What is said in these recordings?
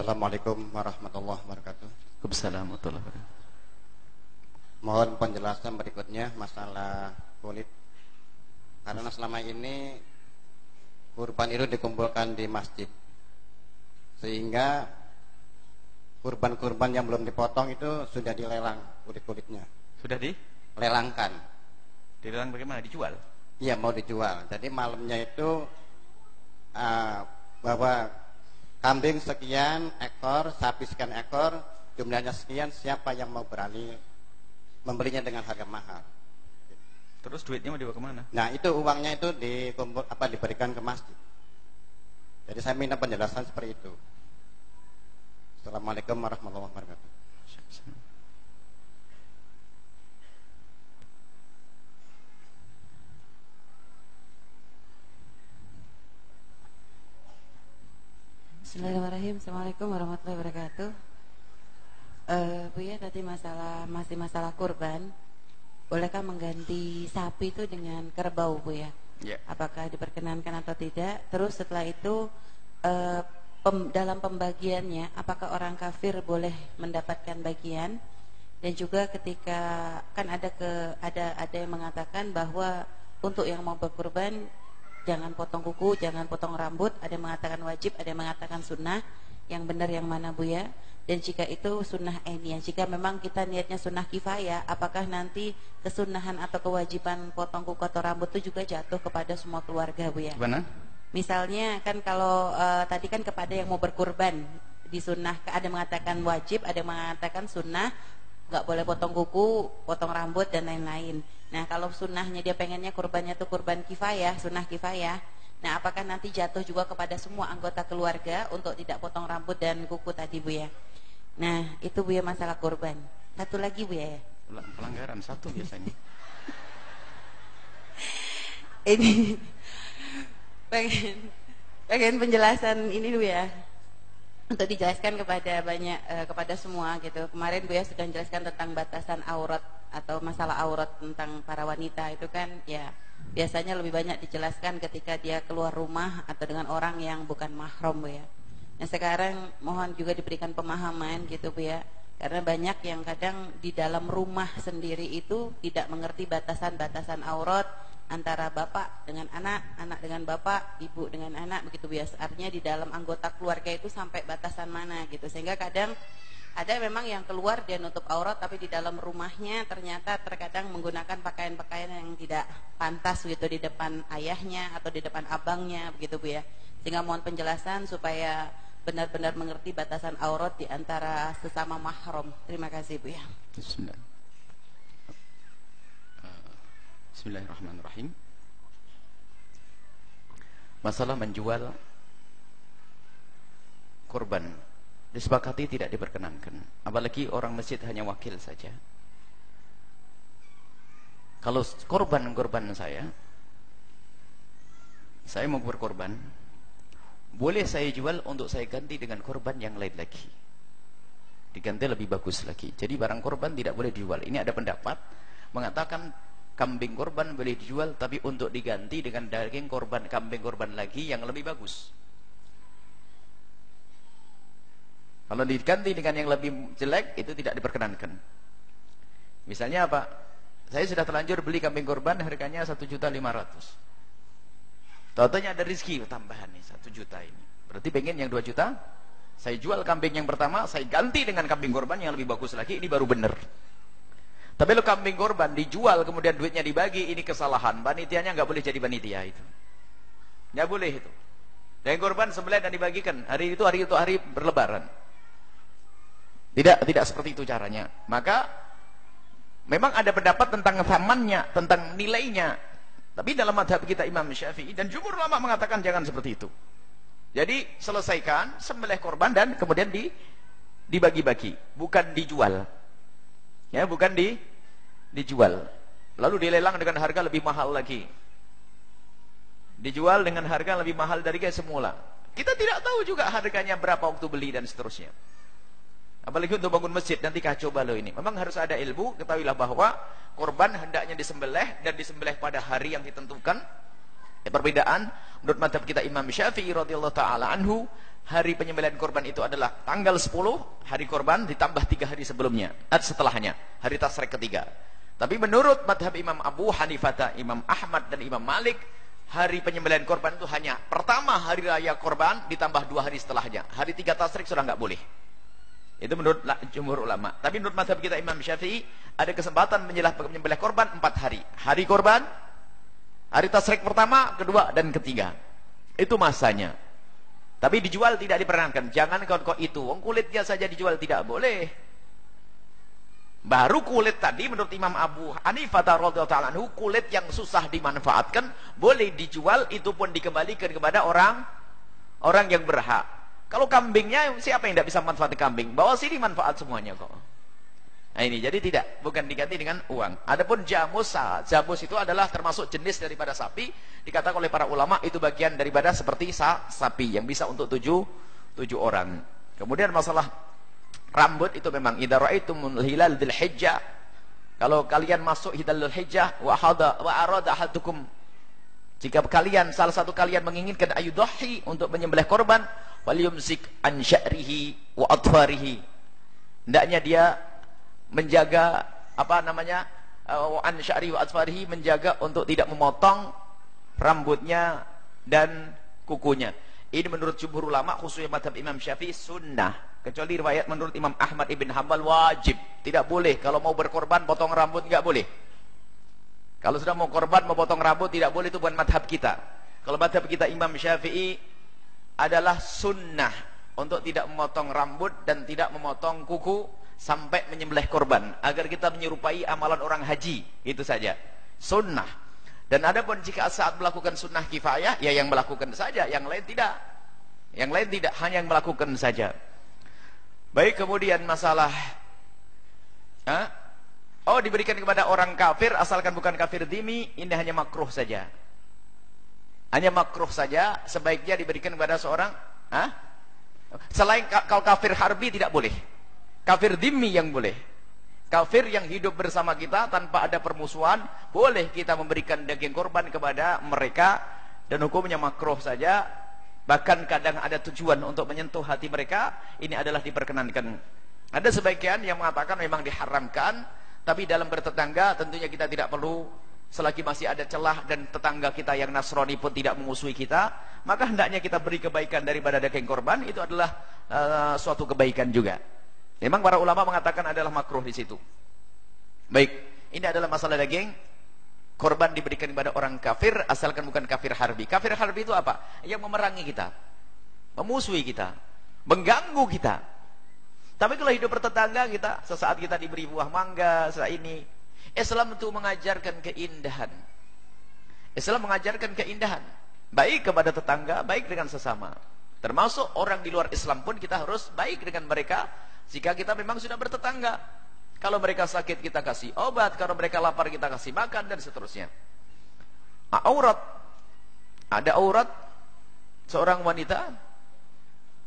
Assalamualaikum warahmatullahi wabarakatuh. Waalaikumsalam warahmatullahi wabarakatuh. Mohon penjelasan berikutnya masalah kulit. Karena selama ini kurban itu dikumpulkan di masjid, sehingga kurban-kurban yang belum dipotong itu sudah dilelang kulit-kulitnya. Sudah Lelangkan. dilelang bagaimana? Dijual? Iya, mau dijual. Jadi malamnya itu bahwa kambing sekian ekor, sapi sekian ekor, jumlahnya sekian, siapa yang mau berani membelinya dengan harga mahal. Terus duitnya mau dibawa kemana? Nah, itu uangnya itu diberikan ke masjid. Jadi saya minta penjelasan seperti itu. Assalamualaikum warahmatullahi wabarakatuh. Bismillahirrahmanirrahim. Assalamualaikum warahmatullahi wabarakatuh. Bu ya, tadi masih masalah kurban. Bolehkah mengganti sapi itu dengan kerbau, Bu ya? Ya. Apakah diperkenankan atau tidak? Terus setelah itu dalam pembagiannya, apakah orang kafir boleh mendapatkan bagian? Dan juga ketika kan ada yang mengatakan bahwa untuk yang mau berkurban jangan potong kuku, jangan potong rambut. Ada yang mengatakan wajib, ada yang mengatakan sunnah. Yang benar yang mana, Bu ya? Dan jika itu sunnah ainiyah, jika memang kita niatnya sunnah kifayah, apakah nanti kesunahan atau kewajiban potong kuku atau rambut itu juga jatuh kepada semua keluarga, Bu ya? Gimana? Misalnya kan kalau tadi kan kepada yang mau berkurban disunnah, ada yang mengatakan wajib, ada yang mengatakan sunnah, nggak boleh potong kuku, potong rambut dan lain-lain. Nah, kalau sunnahnya dia pengennya kurbannya tuh kurban kifayah, sunnah kifayah. Nah, apakah nanti jatuh juga kepada semua anggota keluarga untuk tidak potong rambut dan kuku tadi, Bu ya? Nah, itu Bu ya masalah kurban. Satu lagi, Bu ya. Pelanggaran satu biasanya. Ini pengen penjelasan ini, Bu ya, untuk dijelaskan kepada kepada semua gitu. Kemarin Bu ya sudah menjelaskan tentang batasan aurat atau masalah aurat tentang para wanita itu kan ya biasanya lebih banyak dijelaskan ketika dia keluar rumah atau dengan orang yang bukan mahram, Bu ya. Nah, sekarang mohon juga diberikan pemahaman gitu, Bu ya. Karena banyak yang kadang di dalam rumah sendiri itu tidak mengerti batasan-batasan aurat antara bapak dengan anak, anak dengan bapak, ibu dengan anak, begitu biasa. Artinya di dalam anggota keluarga itu sampai batasan mana gitu. Sehingga kadang ada memang yang keluar dia nutup aurat, tapi di dalam rumahnya ternyata terkadang menggunakan pakaian-pakaian yang tidak pantas gitu di depan ayahnya atau di depan abangnya, begitu Bu ya. Sehingga mohon penjelasan supaya benar-benar mengerti batasan aurat di antara sesama mahram. Terima kasih Bu ya. Bismillahirrahmanirrahim. Masalah menjual kurban disepakati tidak diperkenankan. Apalagi orang masjid hanya wakil saja. Kalau korban saya mau berkorban, boleh saya jual untuk saya ganti dengan korban yang lain lagi. Diganti lebih bagus lagi. Jadi barang korban tidak boleh dijual. Ini ada pendapat mengatakan kambing korban boleh dijual, tapi untuk diganti dengan daging korban, kambing korban lagi yang lebih bagus. Kalau diganti dengan yang lebih jelek, itu tidak diperkenankan. Misalnya apa? Saya sudah terlanjur beli kambing korban, harganya 1.500.000. Tahu-tahunya ada rezeki tambahan nih 1 juta ini. Berarti pengen yang 2 juta, saya jual kambing yang pertama, saya ganti dengan kambing korban yang lebih bagus lagi, ini baru benar. Tapi kalau kambing korban dijual kemudian duitnya dibagi, ini kesalahan. Panitianya nggak boleh jadi panitia itu. Nggak boleh itu. Dan korban sembelih dan dibagikan. Hari itu hari berlebaran. Tidak seperti itu caranya. Maka memang ada pendapat tentang thamannya, tentang nilainya. Tapi dalam madhab kita Imam Syafi'i dan jumhur ulama mengatakan jangan seperti itu. Jadi selesaikan sembelih korban dan kemudian dibagi-bagi, bukan dijual. Ya, bukan dijual. Lalu dilelang dengan harga lebih mahal lagi. Dijual dengan harga lebih mahal dari semula. Kita tidak tahu juga harganya berapa waktu beli dan seterusnya. Apalagi untuk bangun masjid, nanti kacau balau ini. Memang harus ada ilmu, ketahuilah bahwa korban hendaknya disembelih dan disembelih pada hari yang ditentukan. Perbedaan menurut mazhab kita Imam Syafi'i radhiyallahu taala anhu, hari penyembelihan korban itu adalah tanggal 10 hari korban ditambah 3 hari sebelumnya, setelahnya, hari tasyrik ketiga. Tapi menurut madhab Imam Abu Hanifah, Imam Ahmad dan Imam Malik, hari penyembelihan korban itu hanya pertama hari raya korban ditambah 2 hari setelahnya. Hari 3 tasyrik sudah nggak boleh. Itu menurut jumhur ulama. Tapi menurut madhab kita Imam Syafi'i, ada kesempatan menyembelih korban 4 hari. Hari korban, hari tasyrik pertama, kedua, dan ketiga. Itu masanya. Tapi dijual tidak diperkenankan. Jangan kau itu. Wong kulitnya saja dijual tidak boleh. Baru kulit tadi menurut Imam Abu Hanifah radhiyallahu ta'ala anhu, kulit yang susah dimanfaatkan boleh dijual, itu pun dikembalikan kepada orang yang berhak. Kalau kambingnya, siapa yang tidak bisa manfaat kambing? Bawa sini manfaat semuanya kok. Nah ini, jadi tidak, bukan diganti dengan uang. Adapun jamus itu adalah termasuk jenis daripada sapi. Dikatakan oleh para ulama itu bagian daripada seperti sapi yang bisa untuk 7 orang. Kemudian masalah rambut itu memang idza ra'aitumul hilal dzil hijjah, kalau kalian masuk hilalul hijjah wa arada ahadukum, jika salah satu kalian menginginkan ayudhi untuk menyembelih korban, walyumsik an sya'rihi wa atfarihi, hendaknya dia menjaga an sya'rihi wa atfarihi, menjaga untuk tidak memotong rambutnya dan kukunya. Ini menurut jumhur ulama, khususnya madhab Imam Syafi'i, sunnah. Kecuali riwayat menurut Imam Ahmad ibn Hanbal wajib. Tidak boleh. Kalau mau berkorban potong rambut nggak boleh. Kalau sudah mau korban mau potong rambut tidak boleh, itu bukan madhab kita. Kalau madhab kita Imam Syafi'i adalah sunnah untuk tidak memotong rambut dan tidak memotong kuku sampai menyembelih korban, agar kita menyerupai amalan orang haji. Itu saja. Sunnah. Dan adapun jika saat melakukan sunnah kifayah, ya yang melakukan saja, yang lain tidak. Yang lain tidak, hanya yang melakukan saja. Baik, kemudian masalah diberikan kepada orang kafir asalkan bukan kafir dhimmi, ini hanya makruh saja. Hanya makruh saja, sebaiknya diberikan kepada seorang selain kalau kafir harbi tidak boleh. Kafir dhimmi yang boleh. Kafir yang hidup bersama kita tanpa ada permusuhan, boleh kita memberikan daging korban kepada mereka, dan hukumnya makruh saja. Bahkan kadang ada tujuan untuk menyentuh hati mereka, ini adalah diperkenankan. Ada sebagian yang mengatakan memang diharamkan, tapi dalam bertetangga tentunya kita tidak perlu, selagi masih ada celah dan tetangga kita yang Nasrani pun tidak memusuhi kita, maka hendaknya kita beri kebaikan daripada daging korban. Itu adalah suatu kebaikan juga. Memang para ulama mengatakan adalah makruh di situ. Baik, ini adalah masalah daging korban diberikan kepada orang kafir asalkan bukan kafir harbi. Kafir harbi itu apa? Yang memerangi kita, memusuhi kita, mengganggu kita. Tapi kalau hidup bertetangga kita, sesaat kita diberi buah mangga, saat ini Islam itu mengajarkan keindahan. Islam mengajarkan keindahan, baik kepada tetangga, baik dengan sesama. Termasuk orang di luar Islam pun kita harus baik dengan mereka. Jika kita memang sudah bertetangga, kalau mereka sakit kita kasih obat, kalau mereka lapar kita kasih makan, dan seterusnya. Aurat, ada aurat seorang wanita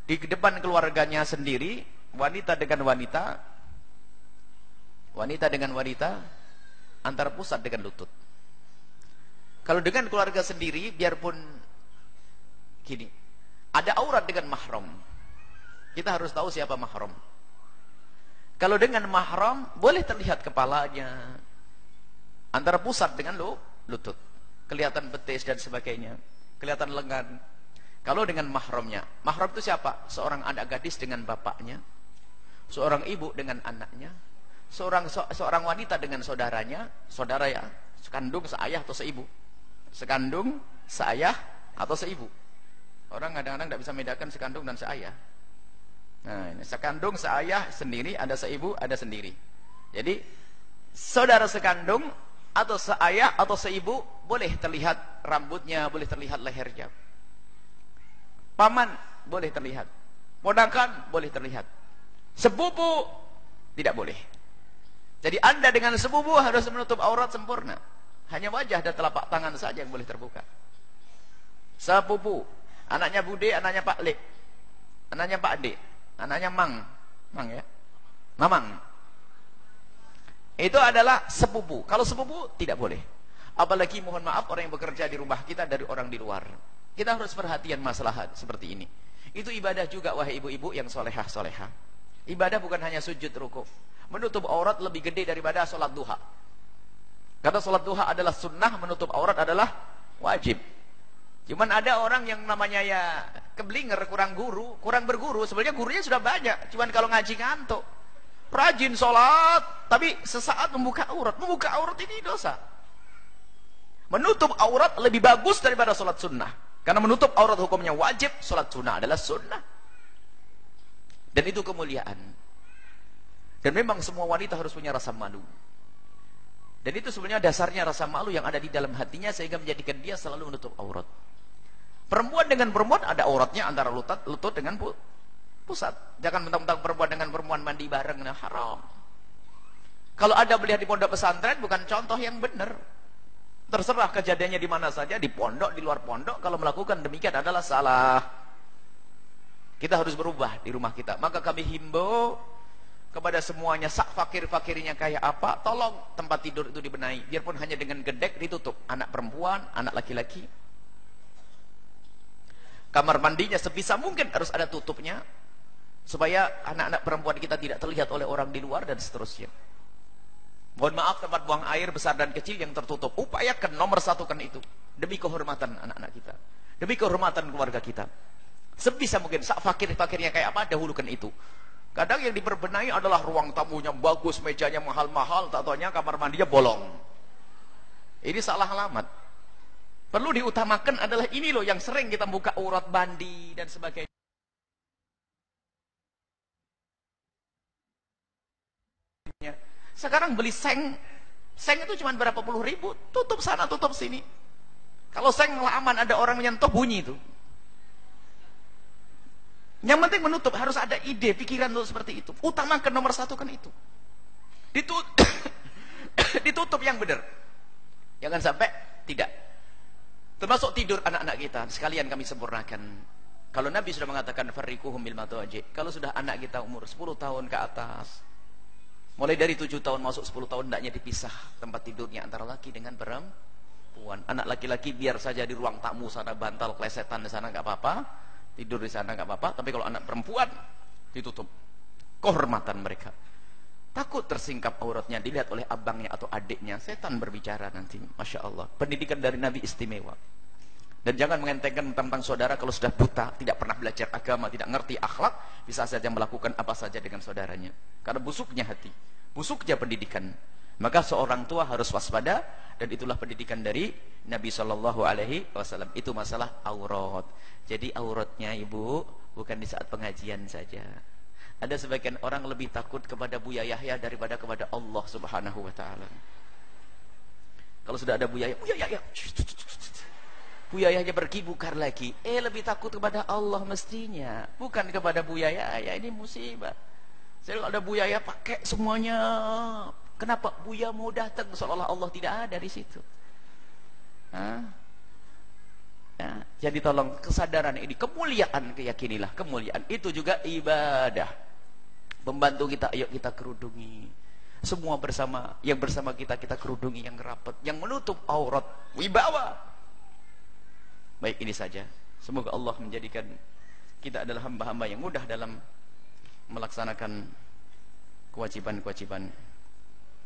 di depan keluarganya sendiri, wanita dengan wanita, wanita dengan wanita, antara pusat dengan lutut. Kalau dengan keluarga sendiri, biarpun gini, ada aurat dengan mahram, kita harus tahu siapa mahram. Kalau dengan mahram, boleh terlihat kepalanya, antara pusat dengan lutut, kelihatan betis dan sebagainya, kelihatan lengan. Kalau dengan mahramnya, mahram itu siapa? Seorang anak gadis dengan bapaknya, seorang ibu dengan anaknya, seorang wanita dengan saudaranya, saudara ya, sekandung, seayah atau seibu, sekandung, seayah atau seibu. Orang kadang-kadang tidak bisa membedakan sekandung dan seayah. Nah, ini sekandung, seayah sendiri, ada seibu, ada sendiri. Jadi saudara sekandung atau seayah atau seibu boleh terlihat rambutnya, boleh terlihat lehernya. Paman boleh terlihat, ponakan boleh terlihat, sepupu tidak boleh. Jadi Anda dengan sepupu harus menutup aurat sempurna. Hanya wajah dan telapak tangan saja yang boleh terbuka. Sepupu, anaknya Bude, anaknya Pak Lek, anaknya Pak Ade, anaknya Mang ya, Mamang. Itu adalah sepupu. Kalau sepupu tidak boleh. Apalagi mohon maaf orang yang bekerja di rumah kita dari orang di luar. Kita harus perhatian masalah seperti ini. Itu ibadah juga, wahai ibu-ibu yang solehah-solehah. Ibadah bukan hanya sujud ruku. Menutup aurat lebih gede daripada sholat duha. Karena sholat duha adalah sunnah, menutup aurat adalah wajib. Cuman ada orang yang namanya ya keblinger, kurang berguru. Sebenarnya gurunya sudah banyak, cuman kalau ngaji ngantuk. Rajin sholat, tapi sesaat membuka aurat. Membuka aurat ini dosa. Menutup aurat lebih bagus daripada sholat sunnah. Karena menutup aurat hukumnya wajib, sholat sunnah adalah sunnah. Dan itu kemuliaan. Dan memang semua wanita harus punya rasa malu. Dan itu sebenarnya dasarnya rasa malu yang ada di dalam hatinya sehingga menjadikan dia selalu menutup aurat. Perempuan dengan perempuan ada auratnya antara lutut dengan pusat. Jangan mentang-mentang perempuan dengan perempuan mandi bareng, nah haram. Kalau ada melihat di pondok pesantren bukan contoh yang benar. Terserah kejadiannya di mana saja, di pondok, di luar pondok, kalau melakukan demikian adalah salah. Kita harus berubah di rumah kita. Maka kami himbau kepada semuanya, sak fakir-fakirnya kayak apa, tolong tempat tidur itu dibenahi. Biarpun hanya dengan gedek ditutup. Anak perempuan, anak laki-laki. Kamar mandinya sebisa mungkin harus ada tutupnya. Supaya anak-anak perempuan kita tidak terlihat oleh orang di luar dan seterusnya. Mohon maaf, tempat buang air besar dan kecil yang tertutup. Upayakan nomor satukan itu. Demi kehormatan anak-anak kita. Demi kehormatan keluarga kita. Sebisa mungkin, sak fakir-fakirnya kayak apa, dahulukan itu. Kadang yang diperbenahi adalah ruang tamunya bagus, mejanya mahal-mahal, tak taunya kamar mandinya bolong. Ini salah alamat. Perlu diutamakan adalah ini loh yang sering kita buka aurat mandi dan sebagainya. Sekarang beli seng itu cuma berapa puluh ribu, tutup sana, tutup sini. Kalau seng aman, ada orang menyentuh bunyi itu. Yang penting menutup, harus ada ide, pikiran untuk seperti itu. Utamakan nomor satu kan itu. Ditutup yang benar. Jangan sampai tidak. Termasuk tidur anak-anak kita, sekalian kami sempurnakan. Kalau Nabi sudah mengatakan farriquhum bil madaji', kalau sudah anak kita umur 10 tahun ke atas, mulai dari 7 tahun masuk 10 tahun hendaknya dipisah tempat tidurnya antara laki dengan perempuan. Anak laki-laki biar saja di ruang tamu sana, bantal klesetan di sana enggak apa-apa. Tidur di sana enggak apa-apa, tapi kalau anak perempuan ditutup. Kehormatan mereka. Takut tersingkap auratnya dilihat oleh abangnya atau adiknya. Setan berbicara nanti. Masya Allah. Pendidikan dari Nabi istimewa. Dan jangan mengentengkan tentang saudara kalau sudah buta, tidak pernah belajar agama, tidak ngerti akhlak, bisa saja melakukan apa saja dengan saudaranya. Karena busuknya hati, busuknya pendidikan. Maka seorang tua harus waspada, dan itulah pendidikan dari Nabi SAW. Itu masalah aurat. Jadi auratnya ibu bukan di saat pengajian saja. Ada sebagian orang lebih takut kepada Buya Yahya daripada kepada Allah Subhanahu wa taala. Kalau sudah ada Buya Yahya, Buya Yahya pergi bukar lagi. Lebih takut kepada Allah mestinya, bukan kepada Buya Yahya. Ini musibah. Saya kalau ada Buya Yahya pakai semuanya. Kenapa Buya mau datang seolah Allah tidak ada di situ? Ya, jadi tolong kesadaran ini, kemuliaan, keyakinilah kemuliaan itu juga ibadah. Membantu kita, ayo kita kerudungi. Semua bersama, yang bersama kita kerudungi yang rapat, yang menutup aurat, wibawa. Baik, ini saja. Semoga Allah menjadikan kita adalah hamba-hamba yang mudah dalam melaksanakan kewajiban-kewajiban